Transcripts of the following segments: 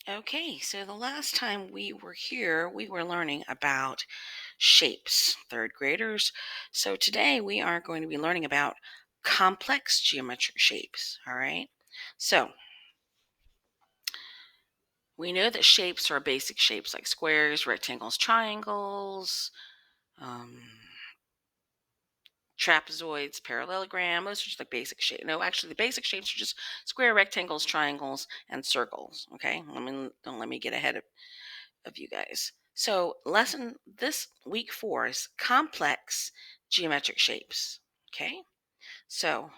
Okay, so the last time we were here, we were learning about shapes, third graders. So today we are going to be learning about complex geometric shapes. All right. So we know that shapes are basic shapes like squares, rectangles, triangles, um, trapezoids, parallelogram. Those are just the basic shape. No, actually, the basic shapes are just square, rectangles, triangles, and circles. Okay. Don't let me get ahead of you guys. So, lesson this week 4 is complex geometric shapes. Okay, so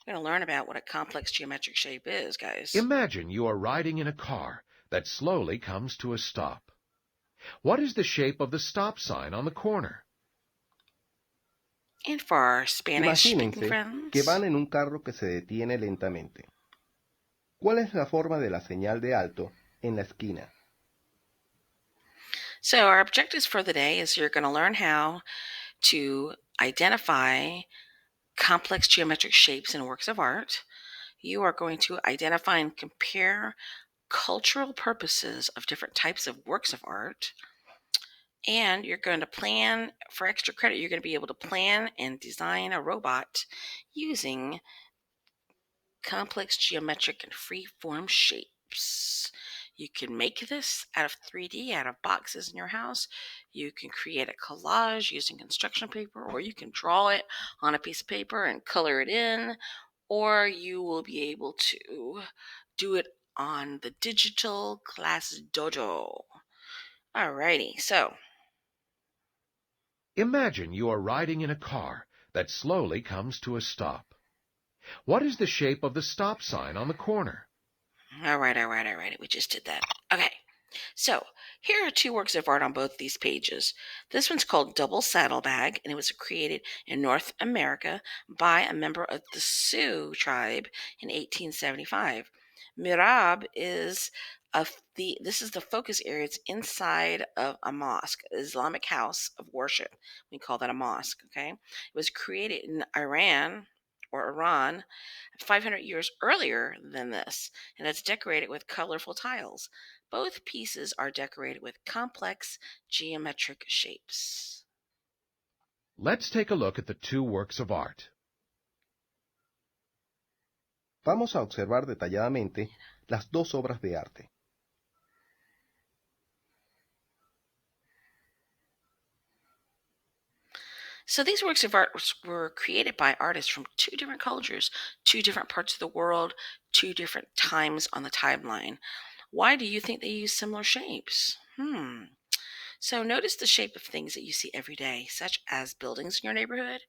we're going to learn about what a complex geometric shape is, guys. Imagine you are riding in a car that slowly comes to a stop. What is the shape of the stop sign on the corner? And for our Spanish speaking Imagínense que friends, van en un carro que se detiene lentamente. ¿Cuál es la forma de la señal de alto en la esquina? so our objectives for the day is you're going to learn how to identify complex geometric shapes in works of art. You are going to identify and compare cultural purposes of different types of works of art. And you're going to plan for extra credit. You're going to be able to plan and design a robot using complex geometric and free-form shapes. You can make this out of 3D, out of boxes in your house. You can create a collage using construction paper, or you can draw it on a piece of paper and color it in, or you will be able to do it on the digital class dojo. Alrighty, so Imagine you are riding in a car that slowly comes to a stop. What is the shape of the stop sign on the corner? all right. We just did that. Okay. So here are two works of art on both these pages. This one's called Double Saddlebag, and it was created in North America by a member of the Sioux tribe in 1875. Mirab is this is the focus area. It's inside of a mosque, Islamic house of worship. We call that a mosque. Okay, it was created in Iran 500 years earlier than this, and it's decorated with colorful tiles. Both pieces are decorated with complex geometric shapes. Let's take a look at the two works of art. Vamos a observar detalladamente las dos obras de arte. So these works of art were created by artists from two different cultures, two different parts of the world, two different times on the timeline. Why do you think they use similar shapes? So notice the shape of things that you see every day, such as buildings in your neighborhood,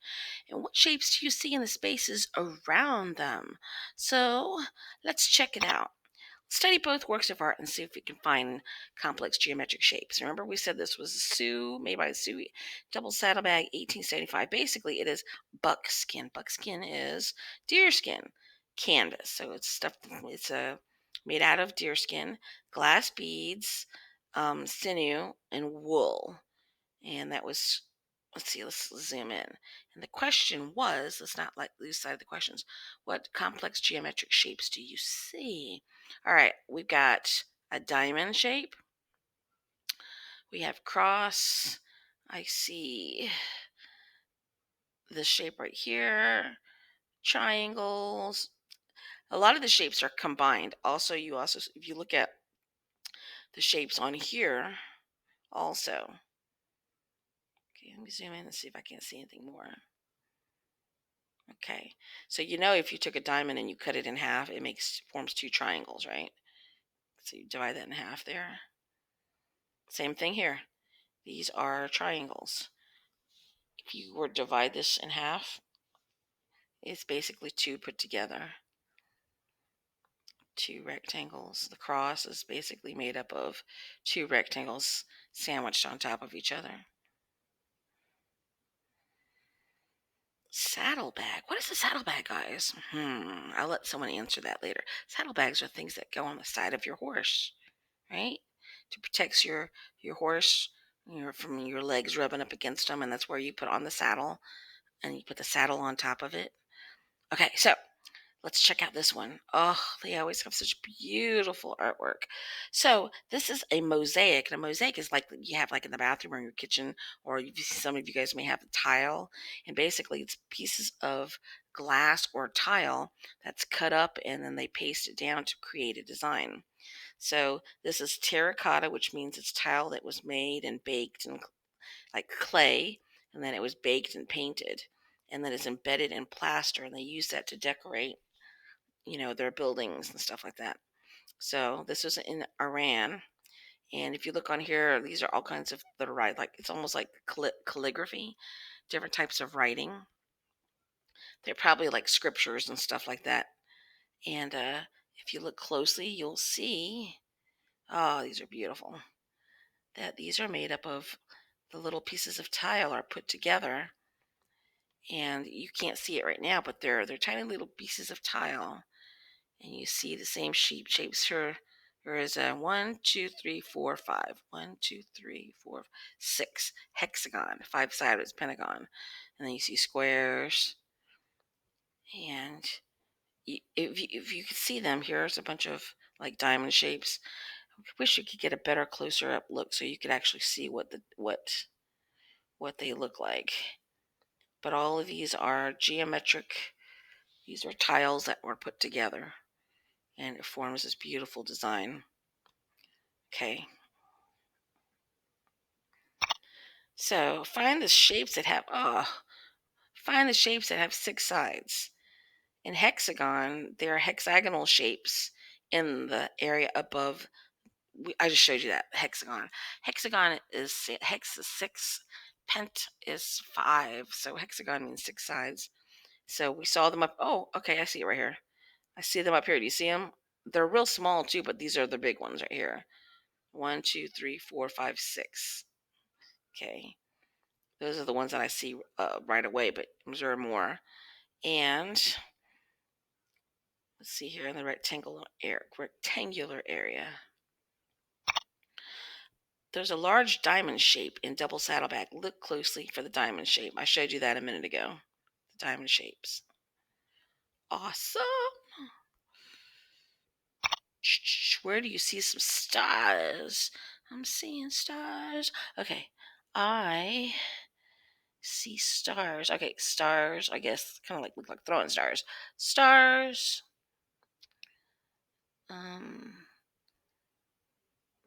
and what shapes do you see in the spaces around them? So let's check it out. Study both works of art and see if we can find complex geometric shapes. Remember, we said this was made by Sue, double saddlebag, 1875. Basically, it is buckskin. Buckskin is deerskin canvas, so it's stuff. It's made out of deerskin, glass beads, sinew, and wool. And that was, let's see, let's zoom in. And the question was, let's not lose sight of the questions. What complex geometric shapes do you see? All right, we've got a diamond shape. We have cross. I see this shape right here. Triangles. A lot of the shapes are combined. Also, if you look at the shapes on here, also. Okay, let me zoom in and see if I can see anything more. Okay, so if you took a diamond and you cut it in half, it forms two triangles, right? So you divide that in half there. Same thing here. These are triangles. If you were to divide this in half, it's basically two put together. Two rectangles. The cross is basically made up of two rectangles sandwiched on top of each other. Saddlebag. What is a saddlebag, guys? I'll let someone answer that later. Saddlebags are things that go on the side of your horse, right? To protect your horse from your legs rubbing up against them, and that's where you put on the saddle, and you put the saddle on top of it. Okay, so Let's check out this one. Oh, they always have such beautiful artwork. So this is a mosaic, and a mosaic is like you have like in the bathroom or in your kitchen, or some of you guys may have a tile, and basically it's pieces of glass or tile that's cut up, and then they paste it down to create a design. So this is terracotta, which means it's tile that was made and baked in like clay, and then it was baked and painted, and then it's embedded in plaster, and they use that to decorate their buildings and stuff like that. So this was in Iran. And if you look on here, these are all kinds of the right, like it's almost like calligraphy, different types of writing. They're probably like scriptures and stuff like that. And if you look closely, you'll see, oh, these are beautiful. That these are made up of the little pieces of tile are put together, and you can't see it right now, but they're tiny little pieces of tile, and you see the same shapes here. There is a 1, 2, 3, 4, 5. 1, 2, 3, 4, 6 hexagon, 5-sided pentagon, and then you see squares. And if you could see them, here's a bunch of like diamond shapes. I wish you could get a better closer up look so you could actually see what they look like. But all of these are geometric. These are tiles that were put together, and it forms this beautiful design. Okay. So find the shapes that have 6 sides. In hexagon, there are hexagonal shapes in the area above. I just showed you that hexagon. Hexagon is hex is 6, pent is 5. So hexagon means 6 sides. So we saw them up. Oh, okay, I see it right here. I see them up here. Do you see them? They're real small too, but these are the big ones right here. 1, 2, 3, 4, 5, 6. Okay. Those are the ones that I see right away, but there are more. And let's see here in the rectangular area. There's a large diamond shape in double saddleback. Look closely for the diamond shape. I showed you that a minute ago. The diamond shapes. Awesome. Where do you see some stars? I'm seeing stars. Okay. I see stars. Okay, stars. I guess kind of like look like throwing stars. Stars. Um,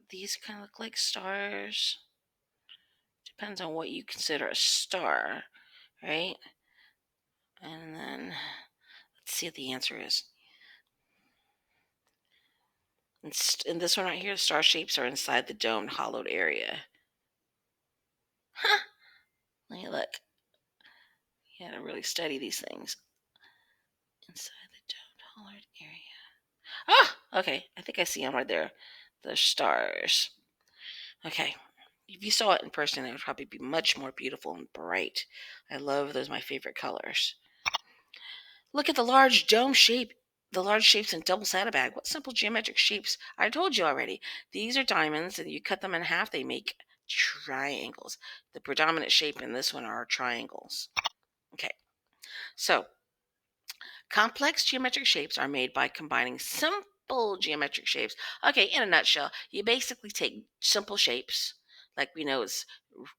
these kind of look like stars. Depends on what you consider a star, right? And then let's see what the answer is. In this one right here, star shapes are inside the domed, hollowed area. Huh? Let me look. You gotta really study these things. Inside the domed, hollowed area. Ah, okay. I think I see them right there. The stars. Okay. If you saw it in person, it would probably be much more beautiful and bright. I love those, my favorite colors. Look at the large dome shape, the large shapes in double saddlebag. What simple geometric shapes? I told you already. These are diamonds, and you cut them in half, they make triangles. The predominant shape in this one are triangles. Okay, so complex geometric shapes are made by combining simple geometric shapes. Okay, in a nutshell, you basically take simple shapes, like we know it's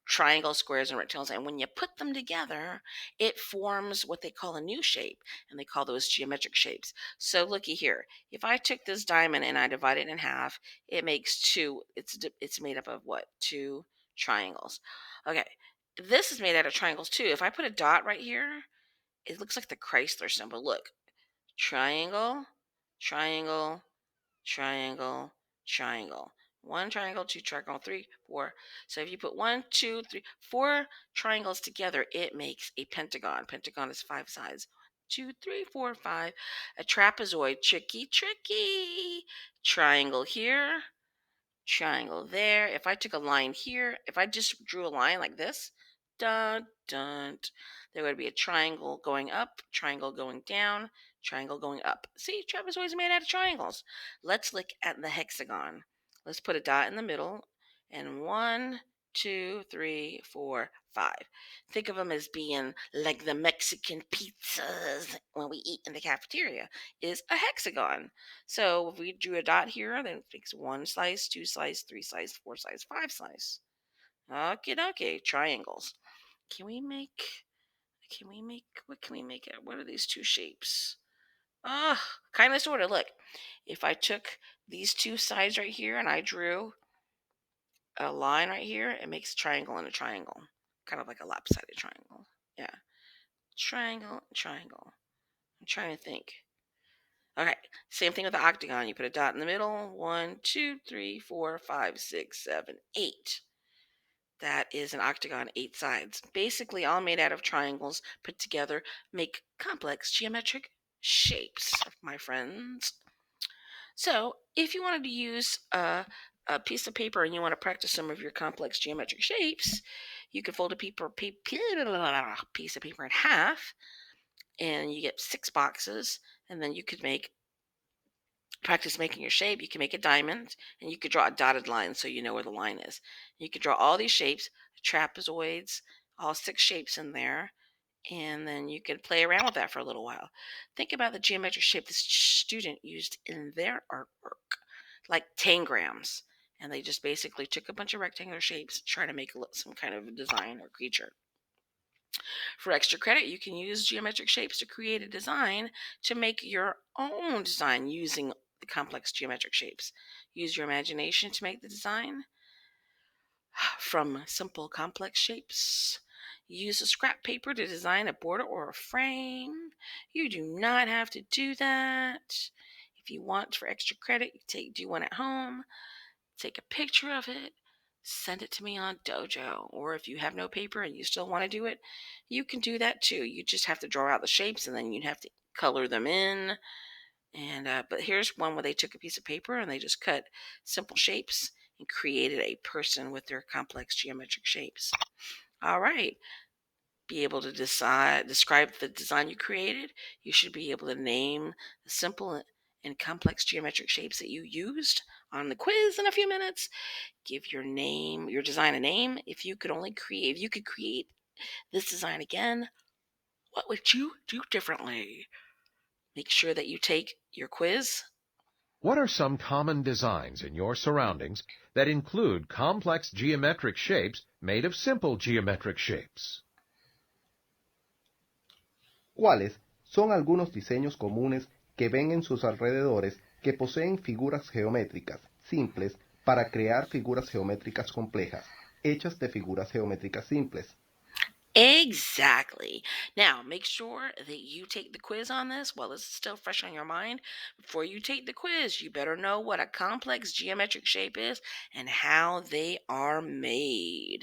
triangles, squares, and rectangles, and when you put them together, it forms what they call a new shape, and they call those geometric shapes. So looky here. If I took this diamond and I divide it in half, it makes two. It's made up of what? Two triangles. Okay, this is made out of triangles too. If I put a dot right here, it looks like the Chrysler symbol. Look, triangle, triangle, triangle, triangle. One triangle, two triangle, three, four. So if you put 1, 2, 3, 4 triangles together, it makes a pentagon. Pentagon is 5 sides. 2, 3, 4, 5. A trapezoid, tricky, tricky. Triangle here, triangle there. If I took a line here, if I just drew a line like this, dun dun, there would be a triangle going up, triangle going down, triangle going up. See, trapezoid is made out of triangles. Let's look at the hexagon. Let's put a dot in the middle, and 1, 2, 3, 4, 5. Think of them as being like the Mexican pizzas when we eat in the cafeteria is a hexagon. So if we drew a dot here, then it makes 1 slice, 2 slice, 3 slice, 4 slice, 5 slice. Okay, triangles. Can we make what can we make it? What are these two shapes? Kind of sort of. Look, if I took these two sides right here and I drew a line right here, it makes a triangle and a triangle. Kind of like a lopsided triangle. Yeah. Triangle, triangle. I'm trying to think. Okay. Same thing with the octagon. You put a dot in the middle. 1, 2, 3, 4, 5, 6, 7, 8. That is an octagon, 8 sides. Basically, all made out of triangles put together make complex geometric shapes, my friends. So, if you wanted to use a piece of paper and you want to practice some of your complex geometric shapes, you could fold a piece of paper in half, and you get 6 boxes, and then you could practice making your shape. You can make a diamond, and you could draw a dotted line so you know where the line is. You could draw all these shapes, trapezoids, all 6 shapes in there, and then you could play around with that for a little while. Think about the geometric shape this student used in their artwork, like tangrams. And they just basically took a bunch of rectangular shapes, try to make some kind of design or creature. For extra credit, you can use geometric shapes to create a design to make your own design using the complex geometric shapes. Use your imagination to make the design from simple complex shapes. Use a scrap paper to design a border or a frame. You do not have to do that. If you want for extra credit, do one at home, take a picture of it, send it to me on Dojo. Or if you have no paper and you still want to do it, you can do that too. You just have to draw out the shapes and then you'd have to color them in. And but here's one where they took a piece of paper and they just cut simple shapes and created a person with their complex geometric shapes. All right. Be able to describe the design you created. You should be able to name the simple and complex geometric shapes that you used on the quiz in a few minutes. Give your design a name. If you could create this design again, what would you do differently? Make sure that you take your quiz. What are some common designs in your surroundings that include complex geometric shapes made of simple geometric shapes? ¿Cuáles son algunos diseños comunes que ven en sus alrededores que poseen figuras geométricas simples para crear figuras geométricas complejas, hechas de figuras geométricas simples? Exactly. Now, make sure that you take the quiz on this while it's still fresh on your mind. Before you take the quiz, you better know what a complex geometric shape is and how they are made.